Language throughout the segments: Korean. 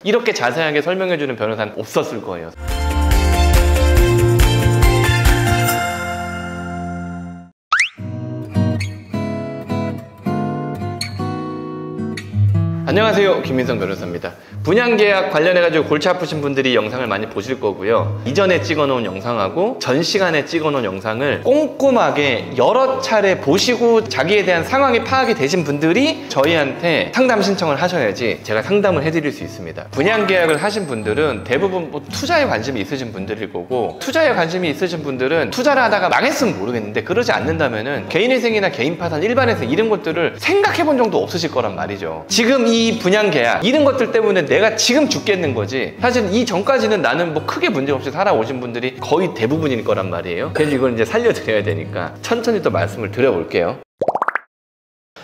이렇게 자세하게 설명해주는 변호사는 없었을 거예요. 안녕하세요, 김민성 변호사입니다. 분양계약 관련해가지고 골치 아프신 분들이 영상을 많이 보실 거고요. 이전에 찍어놓은 영상하고 전 시간에 찍어놓은 영상을 꼼꼼하게 여러 차례 보시고 자기에 대한 상황이 파악이 되신 분들이 저희한테 상담 신청을 하셔야지 제가 상담을 해드릴 수 있습니다. 분양계약을 하신 분들은 대부분 투자에 관심이 있으신 분들일 거고, 투자에 관심이 있으신 분들은 투자를 하다가 망했으면 모르겠는데 그러지 않는다면은 개인회생이나 개인파산, 일반회생 이런 것들을 생각해본 적도 없으실 거란 말이죠. 지금 이 분양계약 이런 것들 때문에 내가 지금 죽겠는 거지, 사실 이 전까지는 나는 뭐 크게 문제없이 살아오신 분들이 거의 대부분일 거란 말이에요. 그래서 이걸 이제 살려드려야 되니까 천천히 또 말씀을 드려볼게요.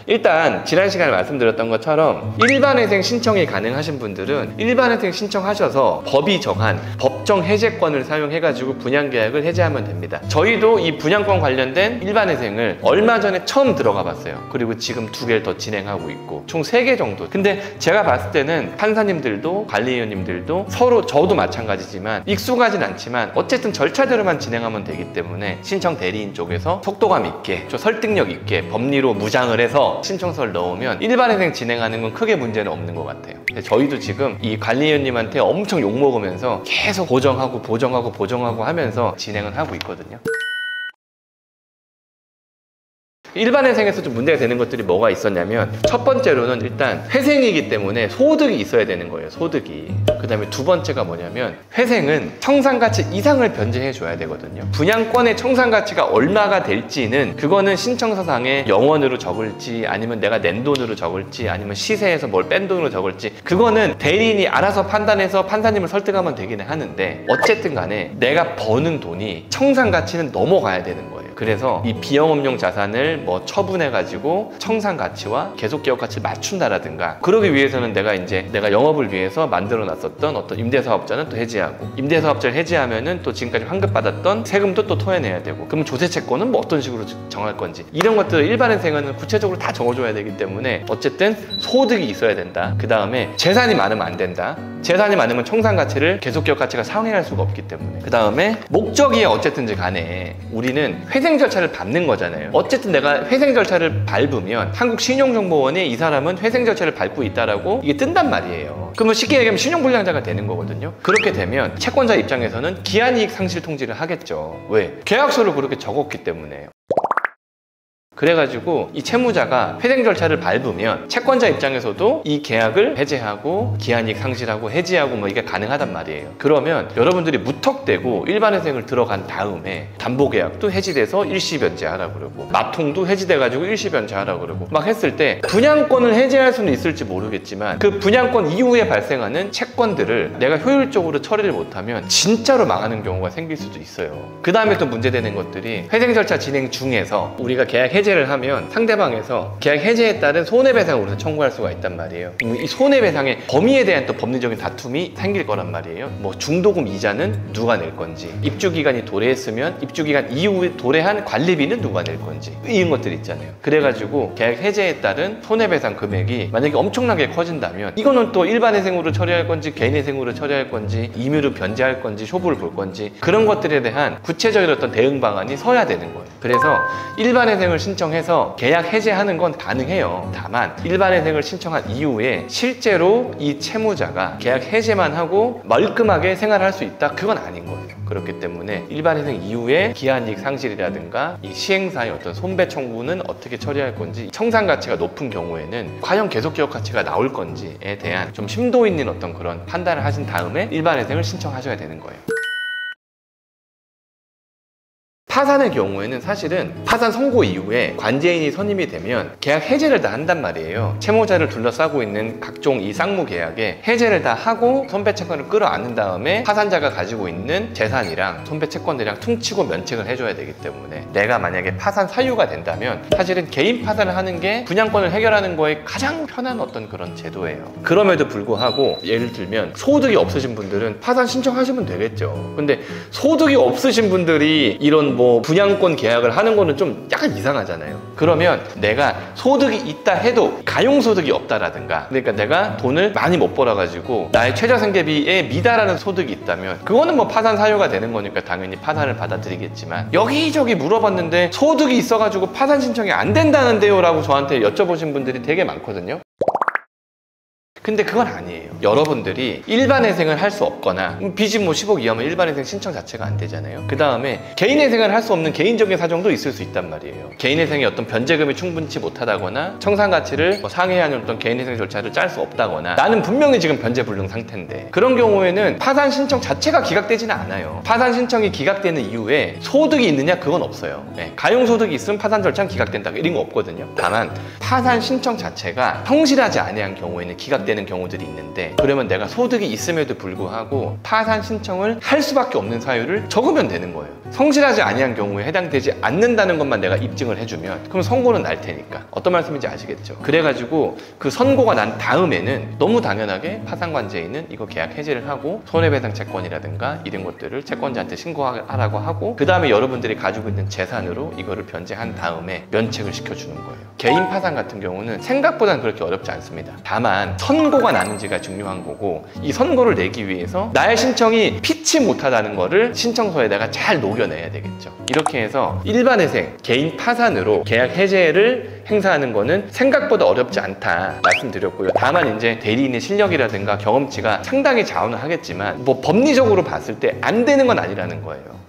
일단 지난 시간에 말씀드렸던 것처럼 일반회생 신청이 가능하신 분들은 일반회생 신청하셔서 법이 정한 법정 해제권을 사용해가지고 분양계약을 해제하면 됩니다. 저희도 이 분양권 관련된 일반회생을 얼마 전에 처음 들어가 봤어요. 그리고 지금 2개를 더 진행하고 있고 총 3개 정도. 근데 제가 봤을 때는 판사님들도 관리위원님들도 서로, 저도 마찬가지지만 익숙하진 않지만 어쨌든 절차대로만 진행하면 되기 때문에 신청 대리인 쪽에서 속도감 있게, 좀 설득력 있게 법리로 무장을 해서 신청서를 넣으면 일반회생 진행하는 건 크게 문제는 없는 것 같아요. 저희도 지금 이 관리위원님한테 엄청 욕먹으면서 계속 보정하고 하면서 진행을 하고 있거든요. 일반회생에서 좀 문제가 되는 것들이 뭐가 있었냐면, 첫 번째로는 일단 회생이기 때문에 소득이 있어야 되는 거예요. 소득이. 그 다음에 두 번째가 뭐냐면, 회생은 청산가치 이상을 변제해 줘야 되거든요. 분양권의 청산가치가 얼마가 될지는 그거는 신청서상에 영원으로 적을지 아니면 내가 낸 돈으로 적을지 아니면 시세에서 뭘 뺀 돈으로 적을지 그거는 대리인이 알아서 판단해서 판사님을 설득하면 되기는 하는데, 어쨌든 간에 내가 버는 돈이 청산가치는 넘어가야 되는 거예요. 그래서 이 비영업용 자산을 뭐 처분해가지고 청산가치와 계속기업가치를 맞춘다라든가, 그러기 위해서는 내가 영업을 위해서 만들어 놨었던 어떤 임대사업자는 또 해지하고, 임대사업자를 해지하면은 또 지금까지 환급받았던 세금도 또 토해내야 되고, 그러면 조세채권은 뭐 어떤 식으로 정할 건지 이런 것들을 일반회생은 구체적으로 다 적어줘야 되기 때문에 어쨌든 소득이 있어야 된다. 그 다음에 재산이 많으면 안 된다. 재산이 많으면 청산가치를 계속기업가치가 상회할 수가 없기 때문에, 그 다음에 목적이 어쨌든지 간에 우리는 회생 절차를 밟는 거잖아요. 어쨌든 내가 회생 절차를 밟으면 한국신용정보원에 이 사람은 회생 절차를 밟고 있다라고 이게 뜬단 말이에요. 그러면 쉽게 얘기하면 신용불량자가 되는 거거든요. 그렇게 되면 채권자 입장에서는 기한이익 상실 통지를 하겠죠. 왜? 계약서를 그렇게 적었기 때문에. 그래가지고 이 채무자가 회생 절차를 밟으면 채권자 입장에서도 이 계약을 해제하고 기한이익 상실하고 해지하고 뭐 이게 가능하단 말이에요. 그러면 여러분들이 무턱대고 일반회생을 들어간 다음에 담보계약도 해지돼서 일시변제하라고 그러고 납통도 해지돼가지고 일시변제하라고 그러고 막 했을 때 분양권을 해제할 수는 있을지 모르겠지만 그 분양권 이후에 발생하는 채권들을 내가 효율적으로 처리를 못하면 진짜로 망하는 경우가 생길 수도 있어요. 그 다음에 또 문제되는 것들이, 회생 절차 진행 중에서 우리가 계약 해제를 하면 상대방에서 계약 해제에 따른 손해배상을 우리가 청구할 수가 있단 말이에요. 이 손해배상의 범위에 대한 또 법리적인 다툼이 생길 거란 말이에요. 뭐 중도금 이자는 누가 낼 건지, 입주기간이 도래했으면 입주기간 이후에 도래한 관리비는 누가 낼 건지, 이런 것들 있잖아요. 그래가지고 계약 해제에 따른 손해배상 금액이 만약에 엄청나게 커진다면 이거는 또 일반회생으로 처리할 건지 개인회생으로 처리할 건지 임의로 변제할 건지 쇼부를 볼 건지, 그런 것들에 대한 구체적인 어떤 대응 방안이 서야 되는 거예요. 그래서 일반회생을 신청해서 계약 해제하는 건 가능해요. 다만 일반회생을 신청한 이후에 실제로 이 채무자가 계약 해제만 하고 멀끔하게 생활할 수 있다? 그건 아닌 거예요. 그렇기 때문에 일반회생 이후에 기한이익 상실이라든가 이 시행사의 어떤 손배 청구는 어떻게 처리할 건지, 청산가치가 높은 경우에는 과연 계속기업가치가 나올 건지에 대한 좀 심도 있는 어떤 그런 판단을 하신 다음에 일반회생을 신청하셔야 되는 거예요. 파산의 경우에는 사실은 파산 선고 이후에 관제인이 선임이 되면 계약 해제를 다 한단 말이에요. 채무자를 둘러싸고 있는 각종 이 쌍무 계약에 해제를 다 하고 손배채권을 끌어안은 다음에 파산자가 가지고 있는 재산이랑 손배채권들이랑 퉁치고 면책을 해줘야 되기 때문에, 내가 만약에 파산 사유가 된다면 사실은 개인 파산을 하는 게 분양권을 해결하는 거에 가장 편한 어떤 그런 제도예요. 그럼에도 불구하고 예를 들면 소득이 없으신 분들은 파산 신청하시면 되겠죠. 근데 소득이 없으신 분들이 이런 뭐 분양권 계약을 하는 거는 좀 약간 이상하잖아요. 그러면 내가 소득이 있다 해도 가용소득이 없다라든가, 그러니까 내가 돈을 많이 못 벌어가지고 나의 최저생계비에 미달하는 소득이 있다면 그거는 뭐 파산 사유가 되는 거니까 당연히 파산을 받아들이겠지만, 여기저기 물어봤는데 소득이 있어가지고 파산 신청이 안 된다는데요 라고 저한테 여쭤보신 분들이 되게 많거든요. 근데 그건 아니에요. 여러분들이 일반회생을 할 수 없거나 빚이 뭐 10억 이하면 일반회생 신청 자체가 안 되잖아요. 그 다음에 개인회생을 할 수 없는 개인적인 사정도 있을 수 있단 말이에요. 개인회생의 어떤 변제금이 충분치 못하다거나 청산가치를 뭐 상회하는 어떤 개인회생 절차를 짤 수 없다거나, 나는 분명히 지금 변제불능 상태인데, 그런 경우에는 파산 신청 자체가 기각되지는 않아요. 파산 신청이 기각되는 이유에 소득이 있느냐 그건 없어요. 네, 가용소득이 있으면 파산 절차는 기각된다 이런 거 없거든요. 다만 파산 신청 자체가 성실하지 아니한 경우에는 기각되는 경우들이 있는데, 그러면 내가 소득이 있음에도 불구하고 파산 신청을 할 수밖에 없는 사유를 적으면 되는 거예요. 성실하지 아니한 경우에 해당되지 않는다는 것만 내가 입증을 해주면 그럼 선고는 날 테니까. 어떤 말씀인지 아시겠죠? 그래가지고 그 선고가 난 다음에는 너무 당연하게 파산관제인은 이거 계약 해지를 하고 손해배상 채권이라든가 이런 것들을 채권자한테 신고하라고 하고, 그 다음에 여러분들이 가지고 있는 재산으로 이거를 변제한 다음에 면책을 시켜주는 거예요. 개인 파산 같은 경우는 생각보다는 그렇게 어렵지 않습니다. 다만 선고가 나는지가 중요한 거고, 이 선고를 내기 위해서 나의 신청이 피치 못하다는 거를 신청서에 내가 잘 녹여내야 되겠죠. 이렇게 해서 일반회생, 개인 파산으로 계약 해제를 행사하는 거는 생각보다 어렵지 않다 말씀드렸고요. 다만 이제 대리인의 실력이라든가 경험치가 상당히 자원을 하겠지만, 뭐 법리적으로 봤을 때 안 되는 건 아니라는 거예요.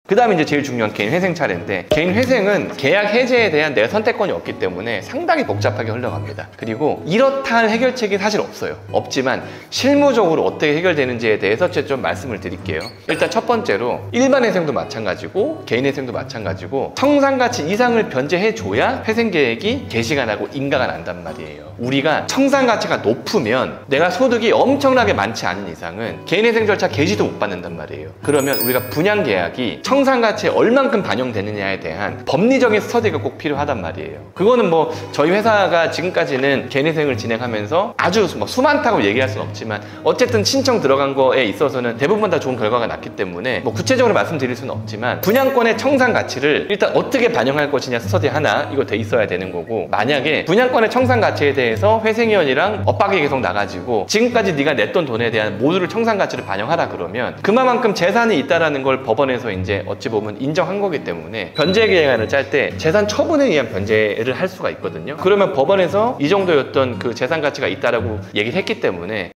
그 다음에 이제 제일 중요한 개인 회생 차례인데, 개인 회생은 계약 해제에 대한 내 선택권이 없기 때문에 상당히 복잡하게 흘러갑니다. 그리고 이렇다 할 해결책이 사실 없어요. 없지만 실무적으로 어떻게 해결되는지에 대해서 제가 좀 말씀을 드릴게요. 일단 첫 번째로 일반 회생도 마찬가지고 개인 회생도 마찬가지고 청산가치 이상을 변제해줘야 회생 계획이 개시가 나고 인가가 난단 말이에요. 우리가 청산가치가 높으면 내가 소득이 엄청나게 많지 않은 이상은 개인 회생 절차 개시도 못 받는단 말이에요. 그러면 우리가 분양 계약이 청산가치에 얼만큼 반영되느냐에 대한 법리적인 스터디가 꼭 필요하단 말이에요. 그거는 뭐 저희 회사가 지금까지는 개인회생을 진행하면서 아주 뭐 수많다고 얘기할 수는 없지만 어쨌든 신청 들어간 거에 있어서는 대부분 다 좋은 결과가 났기 때문에 뭐 구체적으로 말씀드릴 수는 없지만, 분양권의 청산가치를 일단 어떻게 반영할 것이냐 스터디 하나 이거 돼 있어야 되는 거고, 만약에 분양권의 청산가치에 대해서 회생위원이랑 엇박이 계속 나가지고 지금까지 네가 냈던 돈에 대한 모두를 청산가치를 반영하라 그러면 그만큼 재산이 있다라는 걸 법원에서 이제 어찌 보면 인정한 거기 때문에 변제 계획안을 짤 때 재산 처분에 의한 변제를 할 수가 있거든요. 그러면 법원에서 이 정도였던 그 재산 가치가 있다라고 얘기를 했기 때문에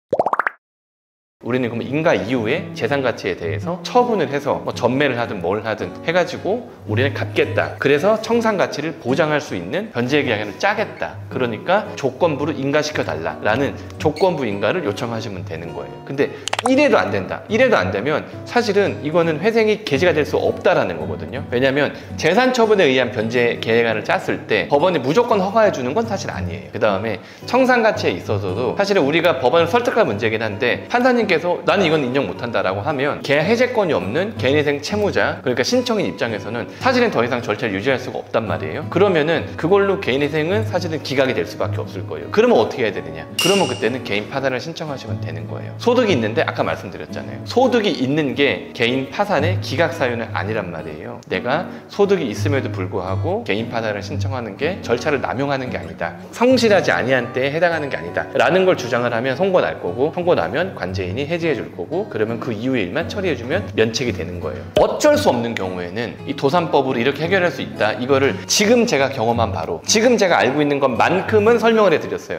우리는 그럼 인가 이후에 재산 가치에 대해서 처분을 해서 뭐 전매를 하든 뭘 하든 해가지고 우리는 갚겠다. 그래서 청산 가치를 보장할 수 있는 변제 계약을 짜겠다. 그러니까 조건부로 인가시켜 달라라는 조건부 인가를 요청하시면 되는 거예요. 근데 이래도 안 된다. 이래도 안 되면 사실은 이거는 회생이 개시가 될 수 없다라는 거거든요. 왜냐하면 재산 처분에 의한 변제 계획안을 짰을 때 법원이 무조건 허가해 주는 건 사실 아니에요. 그 다음에 청산 가치에 있어서도 사실은 우리가 법원을 설득할 문제긴 한데, 판사님께서 나는 이건 인정 못한다라고 하면 계약 해제권이 없는 개인회생 채무자, 그러니까 신청인 입장에서는 사실은 더 이상 절차를 유지할 수가 없단 말이에요. 그러면은 그걸로 개인회생은 사실은 기각이 될 수밖에 없을 거예요. 그러면 어떻게 해야 되느냐? 그러면 그때는 개인 파산을 신청하시면 되는 거예요. 소득이 있는데 아까 말씀드렸잖아요. 소득이 있는 게 개인 파산의 기각 사유는 아니란 말이에요. 내가 소득이 있음에도 불구하고 개인 파산을 신청하는 게 절차를 남용하는 게 아니다. 성실하지 아니한 때에 해당하는 게 아니다. 라는 걸 주장을 하면 선고 날 거고, 선고 나면 관제인이 해지해 줄 거고, 그러면 그 이후의 일만 처리해 주면 면책이 되는 거예요. 어쩔 수 없는 경우에는 이 도산법으로 이렇게 해결할 수 있다. 이거를 지금 제가 경험한 바로, 지금 제가 알고 있는 것만큼은 설명을 해드렸어요.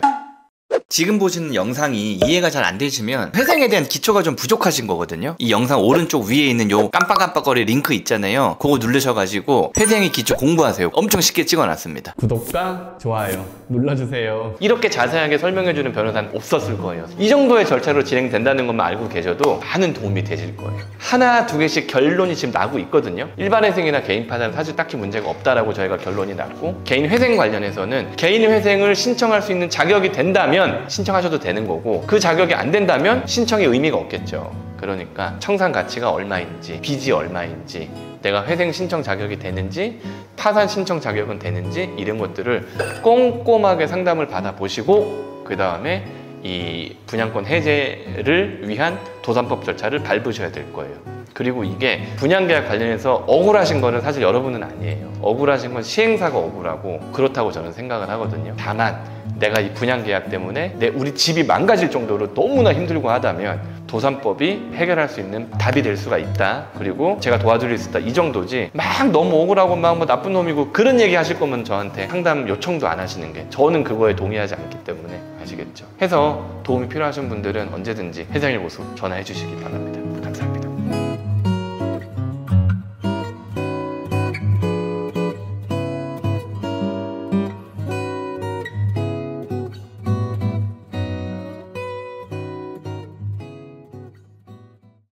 지금 보시는 영상이 이해가 잘 안 되시면 회생에 대한 기초가 좀 부족하신 거거든요. 이 영상 오른쪽 위에 있는 요 깜빡깜빡거리 링크 있잖아요. 그거 누르셔가지고 회생의 기초 공부하세요. 엄청 쉽게 찍어놨습니다. 구독과 좋아요 눌러주세요. 이렇게 자세하게 설명해주는 변호사는 없었을 거예요. 이 정도의 절차로 진행된다는 것만 알고 계셔도 많은 도움이 되실 거예요. 하나 두 개씩 결론이 지금 나고 있거든요. 일반 회생이나 개인 파산은 사실 딱히 문제가 없다라고 저희가 결론이 났고, 개인 회생 관련해서는 개인 회생을 신청할 수 있는 자격이 된다면 신청하셔도 되는 거고, 그 자격이 안 된다면 신청의 의미가 없겠죠. 그러니까 청산 가치가 얼마인지, 빚이 얼마인지, 내가 회생 신청 자격이 되는지, 파산 신청 자격은 되는지, 이런 것들을 꼼꼼하게 상담을 받아보시고 그 다음에 이 분양권 해제를 위한 도산법 절차를 밟으셔야 될 거예요. 그리고 이게 분양계약 관련해서 억울하신 거는 사실 여러분은 아니에요. 억울하신 건 시행사가 억울하고 그렇다고 저는 생각을 하거든요. 다만 내가 이 분양계약 때문에 우리 집이 망가질 정도로 너무나 힘들고 하다면 도산법이 해결할 수 있는 답이 될 수가 있다. 그리고 제가 도와드릴 수 있다. 이 정도지 막 너무 억울하고 막 뭐 나쁜 놈이고 그런 얘기 하실 거면 저한테 상담 요청도 안 하시는 게, 저는 그거에 동의하지 않기 때문에. 아시겠죠? 해서 도움이 필요하신 분들은 언제든지 해상일보수 전화해 주시기 바랍니다. 감사합니다.